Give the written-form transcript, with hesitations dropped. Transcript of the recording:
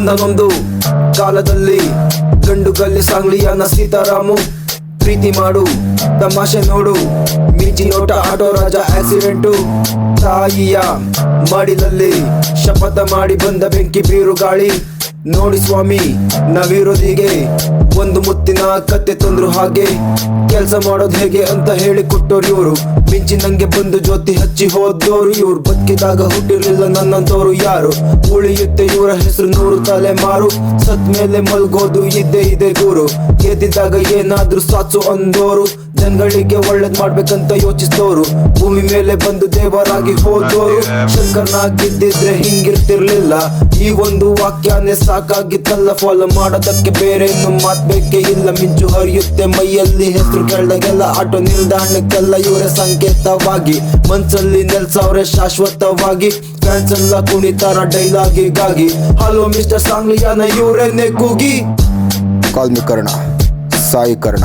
ಒಂದನೊಂದು ಕಾಲದಲ್ಲಿ ಗಂಡು ಗಲ್ಲಿ ಸಾಂಗ್ಲಿಯಾನ ಸೀತಾರಾಮು. ಪ್ರೀತಿ ಮಾಡು ತಮಾಷೆ ನೋಡು, ಮಿಂಚಿ ನೋಟ ಆಟೋ ರಾಜ ಆಕ್ಸಿಡೆಂಟು. ತಾಯಿಯ ಮಾಡಿಲಲ್ಲಿ ಶಪಥ ಮಾಡಿ ಬಂದ ಬೆಂಕಿ ಬೀರು ಗಾಳಿ. ನೋಡಿ ಸ್ವಾಮಿ ನಾವಿರೋದಿಗೆ ಒಂದು ಮುತ್ತಿನ ಕತ್ತೆ ತಂದ್ರು ಹಾಗೆ. ಕೆಲ್ಸ ಮಾಡೋದು ಹೇಗೆ ಅಂತ ಹೇಳಿ ಕೊಟ್ಟೋರು ಇವ್ರು. ಮಿಂಚಿ ನಂಗೆ ಬಂದು ಜ್ಯೋತಿ ಹಚ್ಚಿ ಹೋದೋರು ಇವ್ರು. ಬದುಕಿದಾಗ ಹುಟ್ಟಿರ್ಲಿಲ್ಲ ನನ್ನಂತವ್ರು ಯಾರು. ಉಳಿಯುತ್ತೆ ಇವರ ಹೆಸರು 100 ತಲೆಮಾರು. ಸತ್ ಮೇಲೆ ಮಲ್ಗೋದು ಇದ್ದೇ ಇದೆ ಗೂರು. ಗೆದ್ದಿದ್ದಾಗ ಏನಾದ್ರೂ ಸಾತ್ಸು ಅಂದೋರು. ಜನಗಳಿಗೆ ಒಳ್ಳೇದ್ ಮಾಡ್ಬೇಕಂತ ಯೋಚಿಸಿದೋರು. ಭೂಮಿ ಮೇಲೆ ಬಂದು ದೇವರಾಗಿ ಹೋದೋರು. ಶಂಕರ್ನಾಗಿದ್ದಿದ್ರೆ ಹಿಂಗಿರ್ತಿರ್ಲಿಲ್ಲ. ಈ ಒಂದು ವಾಕ್ಯನೇ ಸಾಕಾಗಿತ್ತಲ್ಲ. ಫಾಲೋ ಮಾಡೋದಕ್ಕೆ ಬೇರೆ ಮಾತ್ ಬೇಕೇ ಇಲ್ಲ. ಮಿಂಚು ಹರಿಯುತ್ತೆ ಮೈಯಲ್ಲಿ, ಹೆಸರು ಕೇಳ್ದಾಗೆಲ್ಲ ಆಟೋ ನಿಲ್ದಾಣಕ್ಕೆಲ್ಲ ಇವರೇ ಸಂಕೇತವಾಗಿ. ಮನ್ಸಲ್ಲಿ ನೆಲ್ಸವ್ರೆ ಶಾಶ್ವತವಾಗಿ. ಫ್ಯಾನ್ಸ್ ಎಲ್ಲ ಕುಣಿತಾರ ಡೈಲಾಗಿಗಾಗಿ. ಹಲೋ ಮಿಸ್ಟರ್ ಸಾಂಗ್ಲಿಯಾನ ಇವರೇನೆ ಕೂಗಿ. ಕಾಲ್ ಮಿ ಕರ್ಣ, ಸಾಯಿ ಕರ್ಣ.